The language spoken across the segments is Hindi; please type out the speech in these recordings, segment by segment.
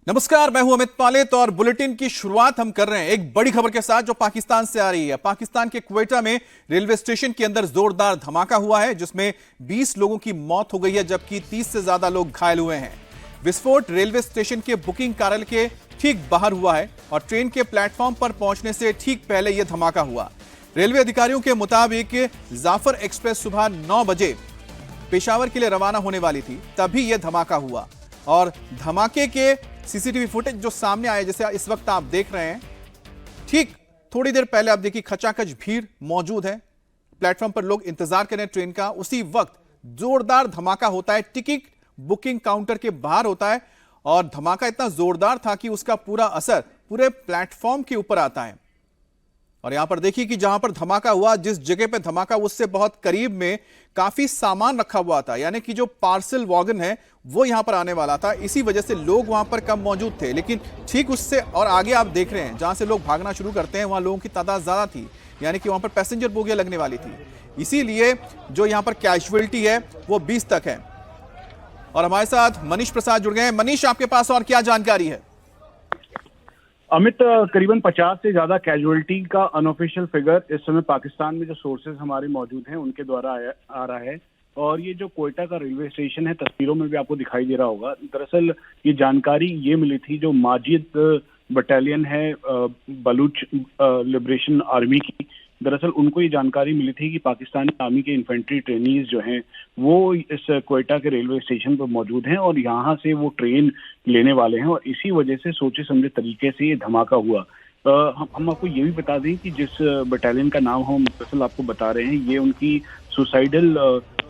नमस्कार, मैं हूं अमित पालेत और बुलेटिन की शुरुआत हम कर रहे हैं एक बड़ी खबर के साथ जो पाकिस्तान से आ रही है। पाकिस्तान के क्वेटा में रेलवे स्टेशन के अंदर जोरदार धमाका हुआ है जिसमें 20 लोगों की मौत हो गई है जबकि 30 से ज्यादा लोग घायल हुए हैं। विस्फोट रेलवे स्टेशन के बुकिंग कार्यालय के ठीक बाहर हुआ है और ट्रेन के प्लेटफॉर्म पर पहुंचने से ठीक पहले यह धमाका हुआ। रेलवे अधिकारियों के मुताबिक जाफर एक्सप्रेस सुबह 9 बजे पेशावर के लिए रवाना होने वाली थी, तभी यह धमाका हुआ और धमाके के सीसीटीवी फुटेज जो सामने आया, जैसे इस वक्त आप देख रहे हैं, ठीक थोड़ी देर पहले आप देखिए खचाखच भीड़ मौजूद है, प्लेटफॉर्म पर लोग इंतजार कर रहे हैं ट्रेन का। उसी वक्त जोरदार धमाका होता है, टिकट बुकिंग काउंटर के बाहर होता है और धमाका इतना जोरदार था कि उसका पूरा असर पूरे प्लेटफॉर्म के ऊपर आता है। और यहां पर देखिए कि जहां पर धमाका हुआ, जिस जगह पे धमाका उससे बहुत करीब में काफी सामान रखा हुआ था, यानी कि जो पार्सल वैगन है वो यहां पर आने वाला था। इसी वजह से लोग वहां पर कम मौजूद थे, लेकिन ठीक उससे और आगे आप देख रहे हैं जहां से लोग भागना शुरू करते हैं वहां लोगों की तादाद ज्यादा थी, यानी कि वहां पर पैसेंजर बोगियां लगने वाली थी। इसीलिए जो यहां पर कैजुअलिटी है वो 20 तक है। और हमारे साथ मनीष प्रसाद जुड़ गए हैं। मनीष, आपके पास और क्या जानकारी है? अमित, करीबन 50 से ज्यादा कैजुअलिटी का अनऑफिशियल फिगर इस समय पाकिस्तान में जो सोर्सेज हमारे मौजूद हैं उनके द्वारा आ रहा है। और ये जो क्वेटा का रेलवे स्टेशन है, तस्वीरों में भी आपको दिखाई दे रहा होगा। दरअसल ये जानकारी ये मिली थी, जो माजिद बटालियन है बलूच लिबरेशन आर्मी की, दरअसल उनको ये जानकारी मिली थी कि पाकिस्तानी आर्मी के इन्फेंट्री ट्रेनीज जो हैं वो इस क्वेटा के रेलवे स्टेशन पर मौजूद हैं और यहाँ से वो ट्रेन लेने वाले हैं और इसी वजह से सोचे समझे तरीके से ये धमाका हुआ। हम आपको ये भी बता दें कि जिस बटालियन का नाम हम दरअसल आपको बता रहे हैं, ये उनकी सुसाइडल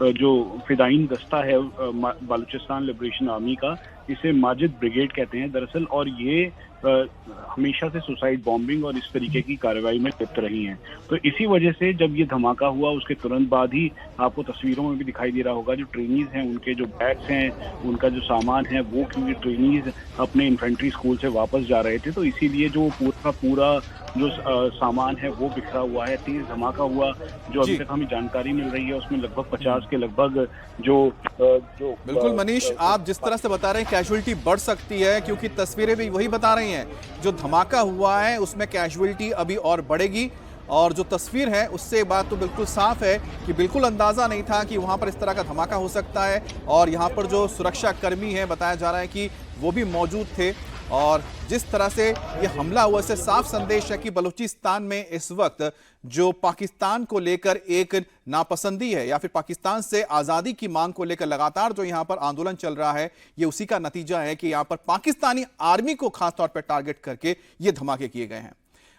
जो फिदाइन दस्ता है बलूचिस्तान लिबरेशन आर्मी का, इसे माजिद ब्रिगेड कहते हैं दरअसल। और ये हमेशा से सुसाइड बॉम्बिंग और इस तरीके की कार्रवाई में लिप्त रही हैं। तो इसी वजह से जब ये धमाका हुआ उसके तुरंत बाद ही आपको तस्वीरों में भी दिखाई दे रहा होगा, जो ट्रेनीज हैं उनके जो बैग्स हैं, उनका जो सामान है वो, क्योंकि ट्रेनीज अपने इन्फेंट्री स्कूल से वापस जा रहे थे तो इसीलिए जो पूरा जो सामान है वो बिखरा हुआ है। तेज धमाका हुआ, जो अभी तक हमें जानकारी मिल रही है उसमें लगभग 50 के लगभग जो बिल्कुल मनीष, आप जिस तरह से बता रहे हैं कैजुअलिटी बढ़ सकती है, क्योंकि तस्वीरें भी वही बता रही हैं। जो धमाका हुआ है उसमें कैजुअलिटी अभी और बढ़ेगी और जो तस्वीर है उससे बात तो बिल्कुल साफ है कि बिल्कुल अंदाजा नहीं था कि वहां पर इस तरह का धमाका हो सकता है। और यहां पर जो सुरक्षा कर्मी है बताया जा रहा है कि वो भी मौजूद थे और जिस तरह से ये हमला हुआ इससे साफ संदेश है कि बलूचिस्तान में इस वक्त जो पाकिस्तान को लेकर एक नापसंदी है या फिर पाकिस्तान से आज़ादी की मांग को लेकर लगातार जो यहां पर आंदोलन चल रहा है, ये उसी का नतीजा है कि यहां पर पाकिस्तानी आर्मी को खासतौर पर टारगेट करके ये धमाके किए गए हैं।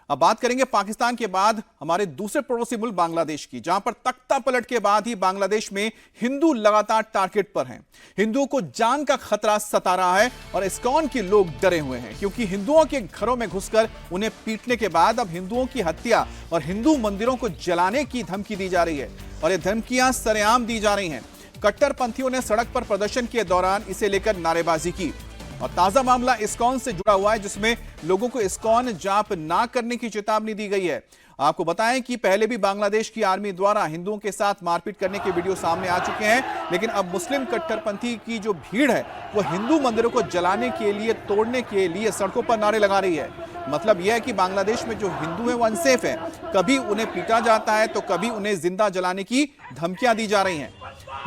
अब बात करेंगे पाकिस्तान के बाद हमारे दूसरे पड़ोसी मुल्क बांग्लादेश की, जहां पर तख्ता पलट के बाद ही बांग्लादेश में हिंदू लगातार टारगेट पर हैं। हिंदुओं को जान का खतरा सता रहा है और इस्कॉन के लोग डरे हुए हैं क्योंकि हिंदुओं के घरों में घुसकर उन्हें पीटने के बाद अब हिंदुओं की हत्या और हिंदू मंदिरों को जलाने की धमकी दी जा रही है और ये धमकियां सरेआम दी जा रही हैं। कट्टरपंथियों ने सड़क पर प्रदर्शन के दौरान इसे लेकर नारेबाजी की और ताजा मामला इस्कॉन से जुड़ा हुआ है जिसमें लोगों को इस्कॉन जाप ना करने की चेतावनी दी गई है। आपको बताएं कि पहले भी बांग्लादेश की आर्मी द्वारा हिंदुओं के साथ मारपीट करने के वीडियो सामने आ चुके हैं, लेकिन अब मुस्लिम कट्टरपंथी की जो भीड़ है वो हिंदू मंदिरों को जलाने के लिए, तोड़ने के लिए सड़कों पर नारे लगा रही है। मतलब यह है कि बांग्लादेश में जो हिंदू है वो अनसेफ है, कभी उन्हें पीटा जाता है तो कभी उन्हें जिंदा जलाने की धमकियां दी जा रही हैं।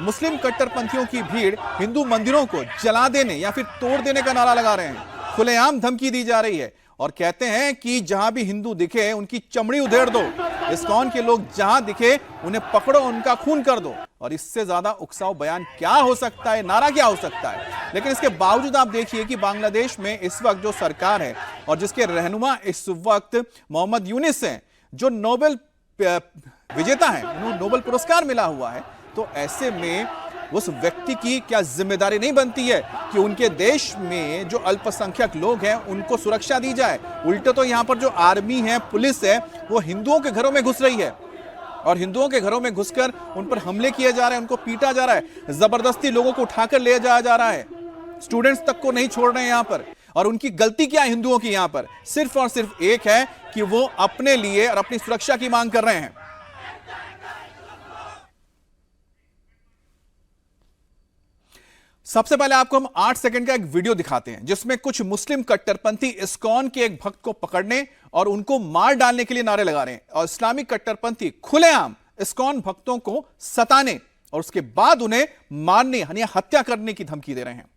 मुस्लिम कट्टरपंथियों की भीड़ हिंदू मंदिरों को जला देने या फिर तोड़ देने का नारा लगा रहे हैं, खुलेआम धमकी दी जा रही है और कहते हैं कि जहां भी हिंदू दिखे उनकी चमड़ी उधेड़ दो, इस्कॉन के लोग जहां दिखे उन्हें पकड़ो, उनका खून कर दो। और इससे ज्यादा उकसाव बयान क्या हो सकता है, नारा क्या हो सकता है। लेकिन इसके बावजूद आप देखिए कि बांग्लादेश में इस वक्त जो सरकार है और जिसके रहनुमा इस वक्त मोहम्मद यूनिस हैं, जो नोबेल विजेता है, उन्हें नोबेल पुरस्कार मिला हुआ है, तो ऐसे में उस व्यक्ति की क्या जिम्मेदारी नहीं बनती है कि उनके देश में जो अल्पसंख्यक लोग हैं उनको सुरक्षा दी जाए। उल्टे तो यहां पर जो आर्मी है, पुलिस है, वो हिंदुओं के घरों में घुस रही है और हिंदुओं के घरों में घुसकर उन पर हमले किए जा रहे हैं, उनको पीटा जा रहा है, जबरदस्ती लोगों को उठाकर ले जाया जा रहा है, स्टूडेंट्स तक को नहीं छोड़ रहे हैं यहां पर। और उनकी गलती क्या है हिंदुओं की यहां पर? सिर्फ और सिर्फ एक है कि वो अपने लिए और अपनी सुरक्षा की मांग कर रहे हैं। सबसे पहले आपको हम 8 सेकंड का एक वीडियो दिखाते हैं जिसमें कुछ मुस्लिम कट्टरपंथी इस्कॉन के एक भक्त को पकड़ने और उनको मार डालने के लिए नारे लगा रहे हैं और इस्लामिक कट्टरपंथी खुलेआम इस्कॉन भक्तों को सताने और उसके बाद उन्हें मारने यानी हत्या करने की धमकी दे रहे हैं।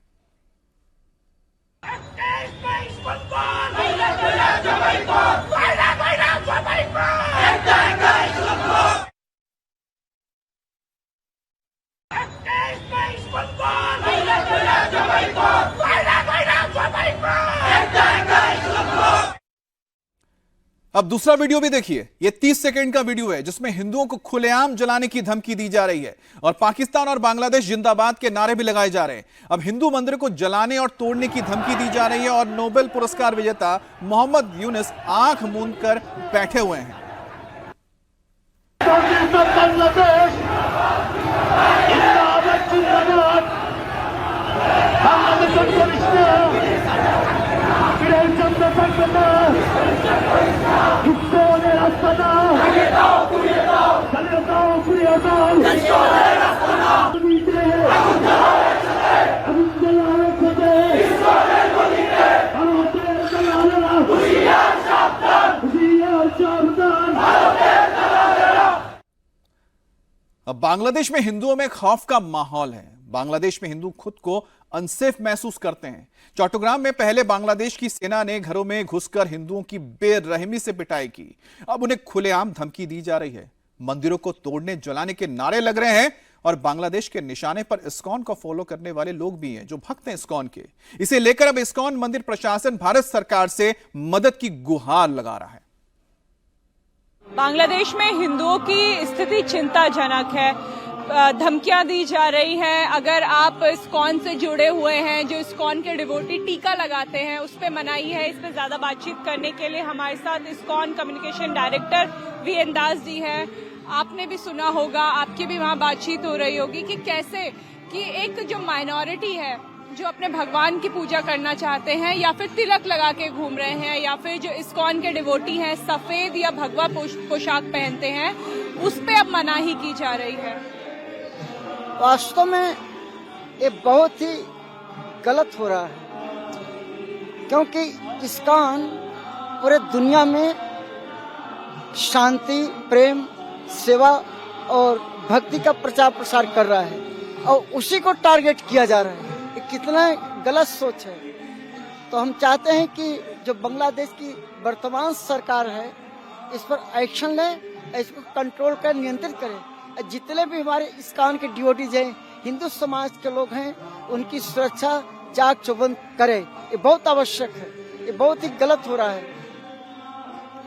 अब दूसरा वीडियो भी देखिए। यह 30 सेकंड का वीडियो है जिसमें हिंदुओं को खुलेआम जलाने की धमकी दी जा रही है और पाकिस्तान और बांग्लादेश जिंदाबाद के नारे भी लगाए जा रहे हैं। अब हिंदू मंदिर को जलाने और तोड़ने की धमकी दी जा रही है और नोबेल पुरस्कार विजेता मोहम्मद यूनुस आंख मूंद कर बैठे हुए हैं। अब बांग्लादेश में हिंदुओं में खौफ का माहौल है। बांग्लादेश में हिंदू खुद को अनसेफ महसूस करते हैं। चट्टग्राम में पहले बांग्लादेश की सेना ने घरों में घुसकर हिंदुओं की बेरहमी से पिटाई की। अब उन्हें खुलेआम धमकी दी जा रही है। मंदिरों को तोड़ने जलाने के नारे लग रहे हैं और बांग्लादेश के निशाने पर इस्कॉन को फॉलो करने वाले लोग भी हैं जो भक्त हैं इस्कॉन के। इसे लेकर अब इस्कॉन मंदिर प्रशासन भारत सरकार से मदद की गुहार लगा रहा है। बांग्लादेश में हिंदुओं की स्थिति चिंताजनक है। धमकियां दी जा रही हैं। अगर आप इस्कॉन से जुड़े हुए हैं, जो इस्कॉन के डिवोटी टीका लगाते हैं, उस पर मनाही है। इस पर ज्यादा बातचीत करने के लिए हमारे साथ ISKCON communication director VN Das ji हैं। आपने भी सुना होगा, आपकी भी वहां बातचीत हो रही होगी कि कैसे कि एक जो माइनॉरिटी है जो अपने भगवान की पूजा करना चाहते हैं या फिर तिलक लगा के घूम रहे हैं या फिर जो इस्कॉन के डिवोटी हैं सफेद या भगवा पोशाक पहनते हैं, उस पे अब मनाही की जा रही है। वास्तव में ये बहुत ही गलत हो रहा है क्योंकि इस्कॉन पूरे दुनिया में शांति, प्रेम, सेवा और भक्ति का प्रचार प्रसार कर रहा है और उसी को टारगेट किया जा रहा है। ये कितना गलत सोच है। तो हम चाहते हैं कि जो बांग्लादेश की वर्तमान सरकार है इस पर एक्शन ले, इसको कंट्रोल कर नियंत्रित करे। जितने भी हमारे इस्कॉन के डिवोटीज हैं, हिंदू समाज के लोग हैं, उनकी सुरक्षा चाक चौबंद करे। ये बहुत आवश्यक है। ये बहुत ही गलत हो रहा है।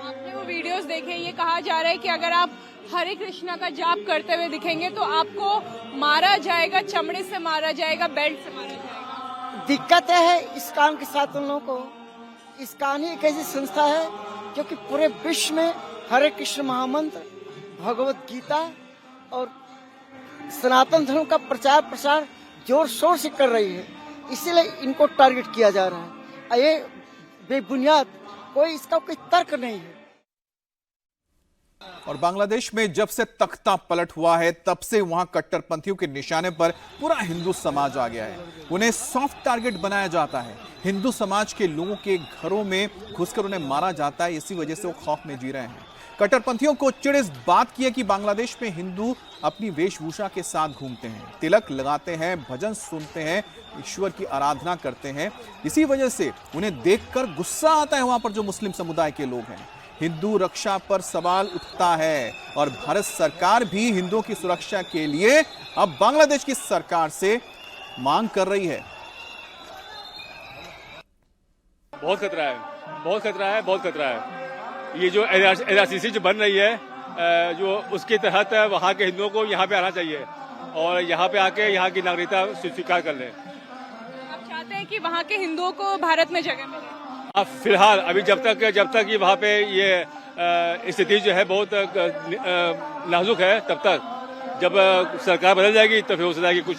आपने वो वीडियोस देखे, ये कहा जा रहा है कि अगर आप हरे कृष्णा का जाप करते हुए दिखेंगे तो आपको मारा जाएगा, चमड़े से मारा जाएगा, बेल्ट से मारा जाएगा। दिक्कत है इस्कॉन के साथ उन लोगों को। इस्कॉन ही एक ऐसी संस्था है जो कि पूरे विश्व में हरे कृष्ण महामंत्र, भगवत गीता और सनातन धर्म का प्रचार प्रसार जोर शोर से कर रही है। इसीलिए इनको टारगेट किया जा रहा है। ये बेबुनियाद, कोई इसका कोई तर्क नहीं है। और बांग्लादेश में जब से तख्ता पलट हुआ है तब से वहां कट्टरपंथियों के निशाने पर पूरा हिंदू समाज आ गया है। उन्हें सॉफ्ट टारगेट बनाया जाता है। हिंदू समाज के लोगों के घरों में घुसकर उन्हें मारा जाता है। इसी वजह से वो खौफ में जी रहे हैं। कट्टरपंथियों को चिढ़ इस बात की है कि बांग्लादेश में हिंदू अपनी वेशभूषा के साथ घूमते हैं, तिलक लगाते हैं, भजन सुनते हैं, ईश्वर की आराधना करते हैं। इसी वजह से उन्हें देखकर गुस्सा आता है वहां पर जो मुस्लिम समुदाय के लोग हैं। हिंदू रक्षा पर सवाल उठता है और भारत सरकार भी हिंदुओं की सुरक्षा के लिए अब बांग्लादेश की सरकार से मांग कर रही है। बहुत खतरा है, बहुत खतरा है, बहुत खतरा है। ये जो एनआरसीसी जो बन रही है, जो उसके तहत वहाँ के हिंदुओं को यहाँ पे आना चाहिए और यहाँ पे आके यहाँ की नागरिकता स्वीकार कर लें। आप चाहते हैं कि वहाँ के हिंदुओं को भारत में जगह मिले? फिलहाल अभी जब तक ये वहाँ पे ये स्थिति जो है बहुत नाजुक है, तब तक जब सरकार बदल जाएगी तो फिर हो सकता है कि कुछ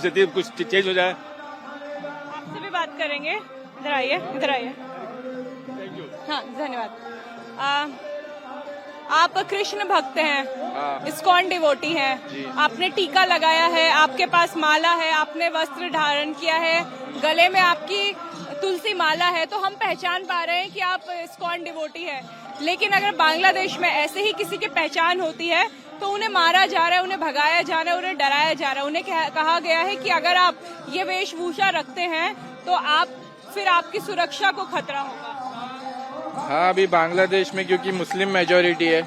स्थिति कुछ चेंज हो जाए। आपसे भी बात करेंगे। इधर आइए, इधर आइए। हाँ, धन्यवाद। आप कृष्ण भक्त हैं, इस्कॉन डिवोटी हैं, आपने टीका लगाया है, आपके पास माला है, आपने वस्त्र धारण किया है, गले में आपकी तुलसी माला है, तो हम पहचान पा रहे हैं कि आप इस्कॉन डिवोटी हैं। लेकिन अगर बांग्लादेश में ऐसे ही किसी की पहचान होती है तो उन्हें मारा जा रहा है, उन्हें भगाया जा रहा है, उन्हें डराया जा रहा है, उन्हें कहा गया है कि अगर आप ये वेशभूषा रखते हैं तो फिर आपकी सुरक्षा को खतरा होगा। हाँ, अभी बांग्लादेश में क्योंकि मुस्लिम मेजोरिटी है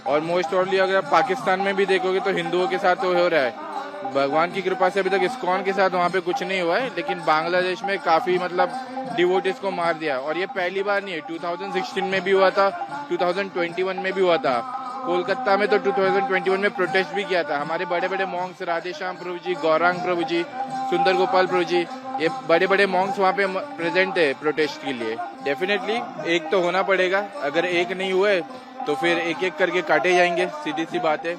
और मोस्ट ऑफली अगर आप पाकिस्तान में भी देखोगे तो हिंदुओं के साथ तो हो रहा है। भगवान की कृपा से अभी तक इस्कॉन के साथ वहाँ पे कुछ नहीं हुआ है, लेकिन बांग्लादेश में काफी डिवोटिस को मार दिया। और ये पहली बार नहीं है, 2016 में भी हुआ था, 2021 में भी हुआ था। कोलकाता में तो 2021 में प्रोटेस्ट भी किया था। हमारे बड़े बड़े मॉन्क्स राधेश्याम प्रभु जी, गौरांग प्रभु जी, सुंदर गोपाल प्रभु जी, ये बड़े बड़े मॉन्क्स वहाँ पे प्रेजेंट है प्रोटेस्ट के लिए। डेफिनेटली एक तो होना पड़ेगा, अगर एक नहीं हुए तो फिर एक एक करके काटे जाएंगे, सीधी सी बात है।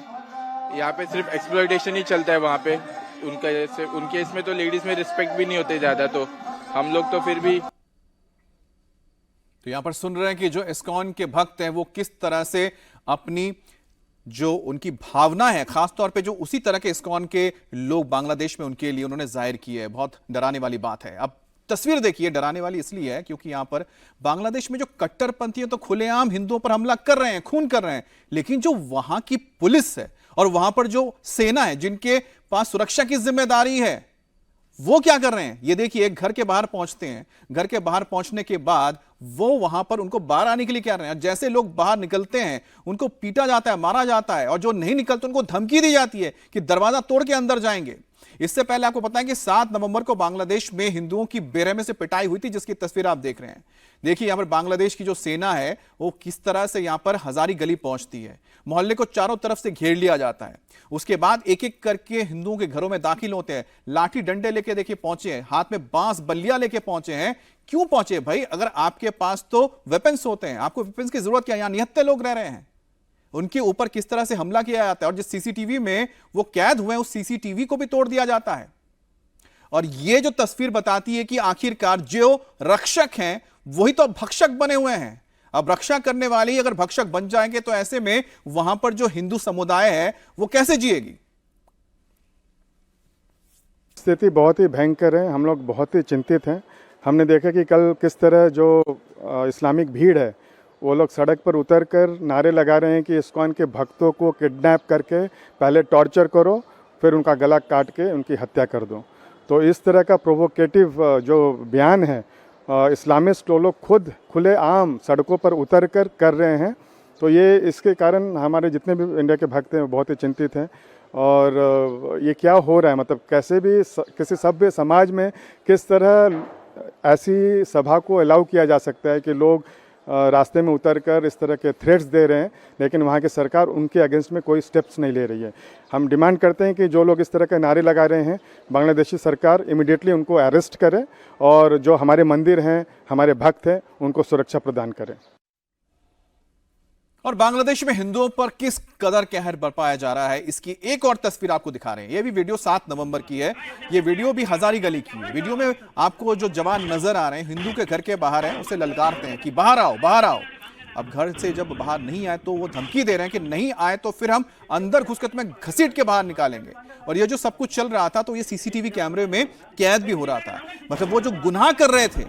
यहाँ पे सिर्फ एक्सप्लॉयटेशन ही चलता है वहाँ पे। उनके इसमें तो लेडीज में रिस्पेक्ट भी नहीं होते ज्यादा, तो हम लोग तो फिर भी। तो यहां पर सुन रहे हैं कि जो इस्कॉन के भक्त हैं वो किस तरह से अपनी जो उनकी भावना है, खासतौर पे जो उसी तरह के इस्कॉन के लोग बांग्लादेश में उनके लिए उन्होंने जाहिर की है। बहुत डराने वाली बात है। अब तस्वीर देखिए, डराने वाली इसलिए है क्योंकि यहां पर बांग्लादेश में जो कट्टरपंथी है तो खुलेआम हिंदुओं पर हमला कर रहे हैं, खून कर रहे हैं, लेकिन जो वहां की पुलिस है और वहां पर जो सेना है जिनके पास सुरक्षा की जिम्मेदारी है, वो क्या कर रहे हैं ये देखिए। एक घर के बाहर पहुंचते हैं, घर के बाहर पहुंचने के बाद वो वहां पर उनको बाहर आने के लिए क्या रहे हैं। जैसे लोग बाहर निकलते हैं उनको पीटा जाता है, मारा जाता है, और जो नहीं निकलते उनको धमकी दी जाती है कि दरवाजा तोड़ के अंदर जाएंगे। इससे पहले आपको पता है कि 7 नवंबर को बांग्लादेश में हिंदुओं की बेरहमी से पिटाई हुई थी, जिसकी तस्वीर आप देख रहे हैं। देखिए यहां पर बांग्लादेश की जो सेना है वो किस तरह से यहां पर हजारी गली पहुंचती है, मोहल्ले को चारों तरफ से घेर लिया जाता है। उसके बाद एक एक करके हिंदुओं के घरों में दाखिल होते हैं, लाठी डंडे लेके देखिए पहुंचे हैं, हाथ में बांस बल्लियां लेके पहुंचे हैं। क्यों पहुंचे भाई? अगर आपके पास तो वेपन्स होते हैं, आपको वेपन्स की जरूरत क्या? यहां निहत्थे लोग रह रहे हैं, उनके ऊपर किस तरह से हमला किया जाता है, और जिस सीसीटीवी में वो कैद हुए हैं उस सीसीटीवी को भी तोड़ दिया जाता है। और ये जो तस्वीर बताती है कि आखिरकार जो रक्षक हैं वही तो भक्षक बने हुए हैं। अब रक्षा करने वाले ही अगर भक्षक बन जाएंगे तो ऐसे में वहां पर जो हिंदू समुदाय है वो कैसे जिएगी? स्थिति बहुत ही भयंकर है। हम लोग बहुत ही चिंतित हैं। हमने देखा कि कल किस तरह जो इस्लामिक भीड़ है वो लोग सड़क पर उतरकर नारे लगा रहे हैं कि इस्कॉन के भक्तों को किडनैप करके पहले टॉर्चर करो, फिर उनका गला काट के उनकी हत्या कर दो। तो इस तरह का प्रोवोकेटिव जो बयान है इस्लामिस्ट लोग खुद खुले आम सड़कों पर उतर कर रहे हैं। तो ये इसके कारण हमारे जितने भी इंडिया के भक्त हैं वो बहुत ही चिंतित हैं। और ये क्या हो रहा है, मतलब कैसे भी किसी सभ्य समाज में किस तरह ऐसी सभा को अलाउ किया जा सकता है कि लोग रास्ते में उतरकर इस तरह के थ्रेट्स दे रहे हैं, लेकिन वहाँ की सरकार उनके अगेंस्ट में कोई स्टेप्स नहीं ले रही है। हम डिमांड करते हैं कि जो लोग इस तरह के नारे लगा रहे हैं बांग्लादेशी सरकार इमीडिएटली उनको अरेस्ट करे और जो हमारे मंदिर हैं, हमारे भक्त हैं, उनको सुरक्षा प्रदान करें। और बांग्लादेश में हिंदुओं पर किस कदर कहर बरपाया जा रहा है इसकी एक और तस्वीर आपको दिखा रहे हैं। ये भी वीडियो 7 नवंबर की है। ये वीडियो भी हजारी गली की है। वीडियो में आपको जो जवान नजर आ रहे हैं हिंदू के घर के बाहर हैं, उसे ललकारते हैं कि बाहर आओ, बाहर आओ। अब घर से जब बाहर नहीं आए तो वो धमकी दे रहे हैं कि नहीं आए तो फिर हम अंदर घुसकर तुम्हें घसीट के बाहर निकालेंगे। और ये जो सब कुछ चल रहा था तो ये सीसीटीवी कैमरे में कैद भी हो रहा था। मतलब वो जो गुनाह कर रहे थे,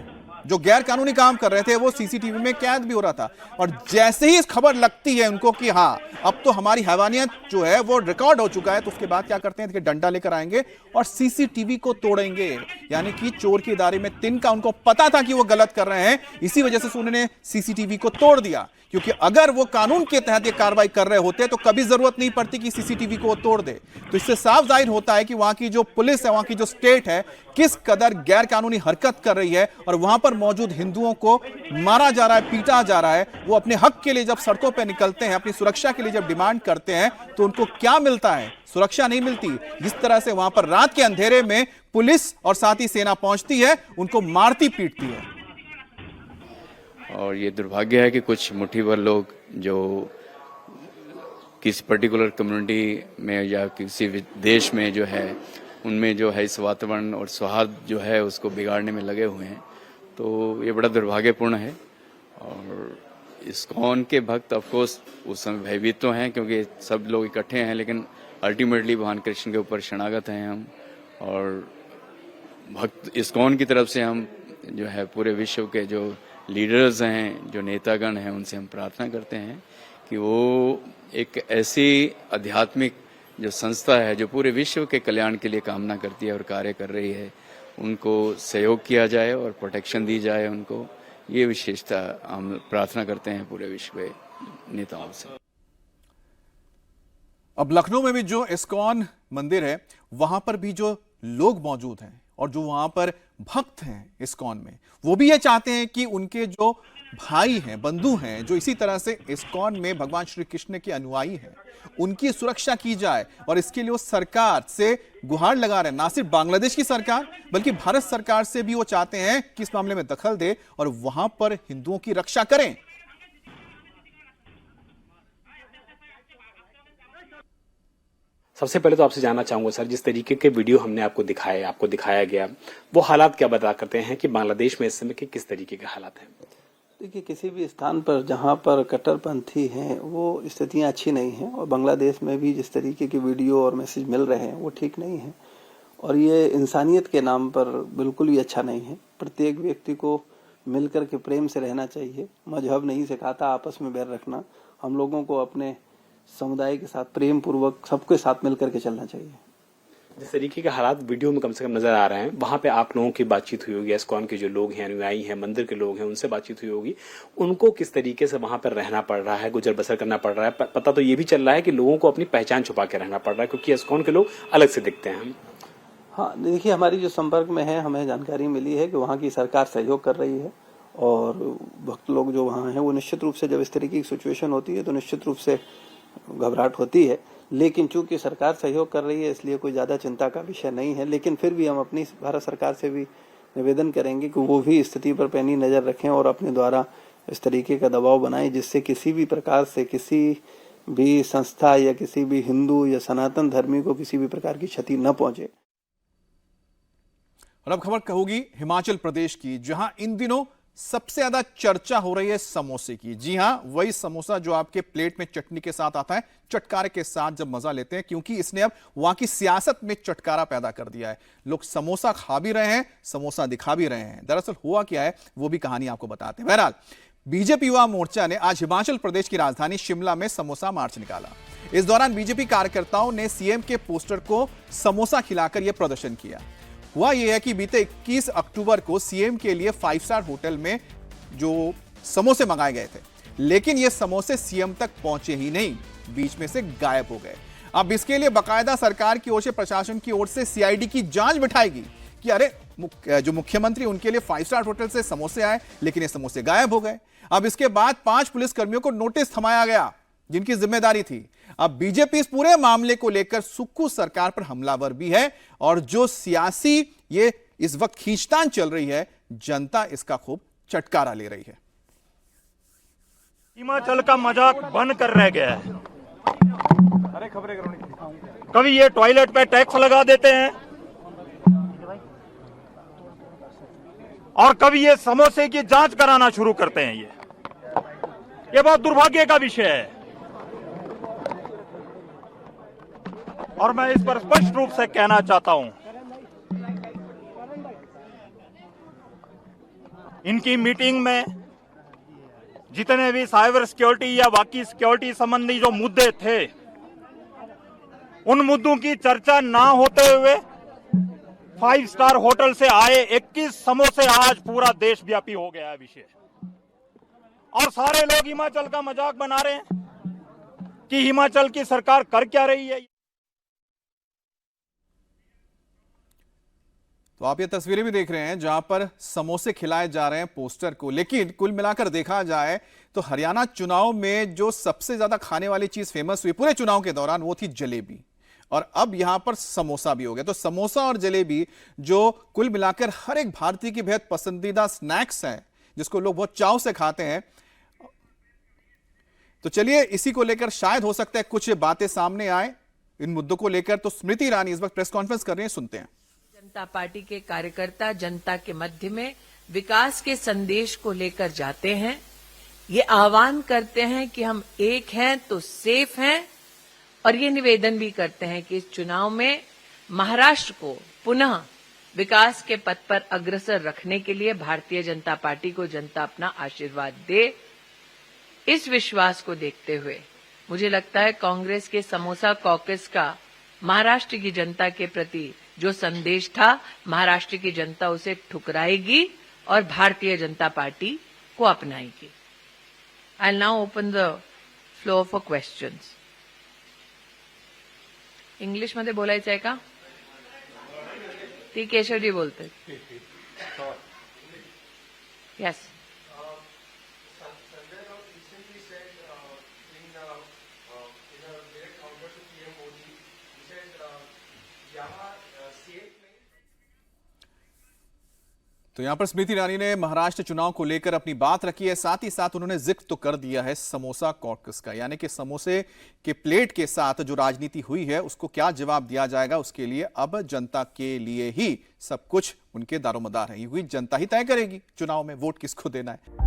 जो गैर कानूनी काम कर रहे थे, वो सीसीटीवी में कैद भी हो रहा था। और जैसे ही इस खबर लगती है उनको कि हाँ अब तो हमारी हैवानियत जो है वो रिकॉर्ड हो चुका है, तो उसके बाद क्या करते हैं कि डंडा लेकर आएंगे और सीसीटीवी को तोड़ेंगे। यानी कि चोर की दारी में तिनका, उनको पता था कि वो गलत कर रहे हैं, इसी वजह से उन्होंने सीसीटीवी को तोड़ दिया। क्योंकि अगर वो कानून के तहत ये कार्रवाई कर रहे होते तो कभी जरूरत नहीं पड़ती कि सीसीटीवी को तोड़ दे। तो इससे साफ जाहिर होता है कि वहां की जो पुलिस है, वहां की जो स्टेट है, किस कदर गैर कानूनी हरकत कर रही है। और वहां पर मौजूद हिंदुओं को मारा जा रहा है, पीटा जा रहा है। वो अपने हक के लिए जब सड़कों पर निकलते हैं, अपनी सुरक्षा के लिए जब डिमांड करते हैं, तो उनको क्या मिलता है? सुरक्षा नहीं मिलती। जिस तरह से वहां पर रात के अंधेरे में पुलिस और साथ ही सेना पहुंचती है, उनको मारती पीटती है। और ये दुर्भाग्य है कि कुछ मुट्ठी भर लोग जो किसी पर्टिकुलर कम्युनिटी में या किसी देश में जो है उनमें जो है इस वातावरण और सौहार्द जो है उसको बिगाड़ने में लगे हुए हैं। तो ये बड़ा दुर्भाग्यपूर्ण है और इस्कॉन के भक्त ऑफ कोर्स उस समय भयभीत तो हैं क्योंकि सब लोग इकट्ठे हैं, लेकिन अल्टीमेटली भगवान कृष्ण के ऊपर शरणागत हैं हम। और भक्त इस्कॉन की तरफ से हम जो है पूरे विश्व के जो लीडर्स हैं, जो नेतागण हैं, उनसे हम प्रार्थना करते हैं कि वो एक ऐसी आध्यात्मिक जो संस्था है जो पूरे विश्व के कल्याण के लिए कामना करती है और कार्य कर रही है, उनको सहयोग किया जाए और प्रोटेक्शन दी जाए उनको। ये विशेषता हम प्रार्थना करते हैं पूरे विश्व के नेताओं से। अब लखनऊ में भी जो इस्कॉन मंदिर है वहां पर भी जो लोग मौजूद हैं और जो वहां पर भक्त हैं इस्कॉन में, वो भी ये चाहते हैं कि उनके जो भाई हैं, बंधु हैं, जो इसी तरह से इस्कॉन में भगवान श्री कृष्ण के अनुयायी हैं, उनकी सुरक्षा की जाए। और इसके लिए वो सरकार से गुहार लगा रहे हैं, ना सिर्फ बांग्लादेश की सरकार बल्कि भारत सरकार से भी वो चाहते हैं कि इस मामले में दखल दे और वहां पर हिंदुओं की रक्षा करें। सबसे पहले तो आपसे जानना चाहूंगा सर, जिस तरीके के वीडियो हमने आपको दिखाया गया, वो हालात क्या बता करते हैं कि बांग्लादेश में इस समय के किस तरीके के हालात हैं? देखिए, किसी भी स्थान पर जहां पर कट्टरपंथी हैं वो स्थितियां अच्छी नहीं हैं, और बांग्लादेश में भी जिस तरीके के वीडियो और मैसेज मिल रहे हैं वो ठीक नहीं है, और ये इंसानियत के नाम पर बिल्कुल भी अच्छा नहीं है। प्रत्येक व्यक्ति को मिलकर के प्रेम से रहना चाहिए। मजहब नहीं सिखाता आपस में बैर रखना। हम लोगों को अपने समुदाय के साथ प्रेम पूर्वक सबके साथ मिलकर के चलना चाहिए। जिस तरीके के हालात वीडियो में कम से कम नजर आ रहे हैं, वहां पे आप लोगों की बातचीत हुई होगी, इस्कॉन के जो लोग हैं, अनुयायी हैं, मंदिर के लोग हैं, उनसे बातचीत हुई होगी। उनको किस तरीके से वहां पर रहना पड़ रहा है, गुजर बसर करना पड़ रहा है? पता तो ये भी चल रहा है कि लोगों को अपनी पहचान छुपा के रहना पड़ रहा है क्योंकि इस्कॉन के लोग अलग से दिखते हैं। हाँ, देखिए, हमारी जो संपर्क में है, हमें जानकारी मिली है कि वहाँ की सरकार सहयोग कर रही है, और भक्त लोग जो वहाँ हैं वो निश्चित रूप से, जब इस तरीके की सिचुएशन होती है तो निश्चित रूप से घबराहट होती है, लेकिन चूंकि सरकार सहयोग कर रही है इसलिए कोई ज्यादा चिंता का विषय नहीं है। लेकिन फिर भी हम अपनी भारत सरकार से भी निवेदन करेंगे कि वो भी स्थिति पर पैनी नजर रखें और अपने द्वारा इस तरीके का दबाव बनाएं जिससे किसी भी प्रकार से किसी भी संस्था या किसी भी हिंदू या सनातन धर्मी को किसी भी प्रकार की क्षति न पहुंचे। और अब खबर होगी हिमाचल प्रदेश की, जहां इन दिनों सबसे ज्यादा चर्चा हो रही है समोसे की। जी हां, वही समोसा जो आपके प्लेट में चटनी के साथ आता है, चटकारे के साथ जब मजा लेते हैं, क्योंकि इसने अब वहां की सियासत में चटकारा पैदा कर दिया है। लोग समोसा खा भी रहे हैं, समोसा दिखा भी रहे हैं। दरअसल हुआ क्या है वो भी कहानी आपको बताते हैं। बहरहाल, बीजेपी युवा मोर्चा ने आज हिमाचल प्रदेश की राजधानी शिमला में समोसा मार्च निकाला। इस दौरान बीजेपी कार्यकर्ताओं ने सीएम के पोस्टर को समोसा खिलाकर यह प्रदर्शन किया। हुआ यह है कि बीते 21 अक्टूबर को सीएम के लिए 5 स्टार होटल में जो समोसे मंगाए गए थे, लेकिन ये समोसे सीएम तक पहुंचे ही नहीं, बीच में से गायब हो गए। अब इसके लिए बाकायदा सरकार की ओर से, प्रशासन की ओर से सीआईडी की जांच बिठाएगी कि अरे जो मुख्यमंत्री उनके लिए 5 स्टार होटल से समोसे आए, लेकिन ये समोसे गायब हो गए। अब इसके बाद 5 पुलिसकर्मियों को नोटिस थमाया गया जिनकी जिम्मेदारी थी। अब बीजेपी इस पूरे मामले को लेकर सुक्खू सरकार पर हमलावर भी है, और जो सियासी ये इस वक्त खींचतान चल रही है, जनता इसका खूब चटकारा ले रही है। हिमाचल का मजाक बन कर रह गया है। कभी ये टॉयलेट पे टैक्स लगा देते हैं और कभी ये समोसे की जांच कराना शुरू करते हैं। ये बहुत दुर्भाग्य का विषय है, और मैं इस पर स्पष्ट रूप से कहना चाहता हूं, इनकी मीटिंग में जितने भी साइबर सिक्योरिटी या बाकी सिक्योरिटी संबंधी जो मुद्दे थे, उन मुद्दों की चर्चा ना होते हुए 5 स्टार होटल से आए 21 समोसे आज पूरा देशव्यापी हो गया है विषय, और सारे लोग हिमाचल का मजाक बना रहे हैं कि हिमाचल की सरकार कर क्या रही है। तो आप ये तस्वीरें भी देख रहे हैं जहां पर समोसे खिलाए जा रहे हैं पोस्टर को। लेकिन कुल मिलाकर देखा जाए तो हरियाणा चुनाव में जो सबसे ज्यादा खाने वाली चीज फेमस हुई पूरे चुनाव के दौरान, वो थी जलेबी, और अब यहां पर समोसा भी हो गया। तो समोसा और जलेबी जो कुल मिलाकर हर एक भारतीय की बेहद पसंदीदा स्नैक्स हैं, जिसको लोग बहुत चाव से खाते हैं। तो चलिए, इसी को लेकर शायद हो सकता है कुछ बातें सामने आए इन मुद्दों को लेकर। तो स्मृति ईरानी इस वक्त प्रेस कॉन्फ्रेंस कर रही हैं, सुनते हैं। जनता पार्टी के कार्यकर्ता जनता के मध्य में विकास के संदेश को लेकर जाते हैं। ये आह्वान करते हैं कि हम एक हैं तो सेफ हैं, और ये निवेदन भी करते हैं कि इस चुनाव में महाराष्ट्र को पुनः विकास के पथ पर अग्रसर रखने के लिए भारतीय जनता पार्टी को जनता अपना आशीर्वाद दे। इस विश्वास को देखते हुए मुझे लगता है कांग्रेस के समोसा कॉकस का महाराष्ट्र की जनता के प्रति जो संदेश था, महाराष्ट्र की जनता उसे ठुकराएगी और भारतीय जनता पार्टी को अपनाएगी। I'll now open the floor for questions. English मध्ये बोलायचं आहे का? ती केशवजी बोलते. Yes. तो यहां पर स्मृति ईरानी ने महाराष्ट्र चुनाव को लेकर अपनी बात रखी है, साथ ही साथ उन्होंने जिक्र तो कर दिया है समोसा कॉकस का, यानी कि समोसे के प्लेट के साथ जो राजनीति हुई है उसको क्या जवाब दिया जाएगा, उसके लिए अब जनता के लिए ही सब कुछ उनके दारोमदार है। ये हुई जनता ही तय करेगी चुनाव में वोट किसको देना है।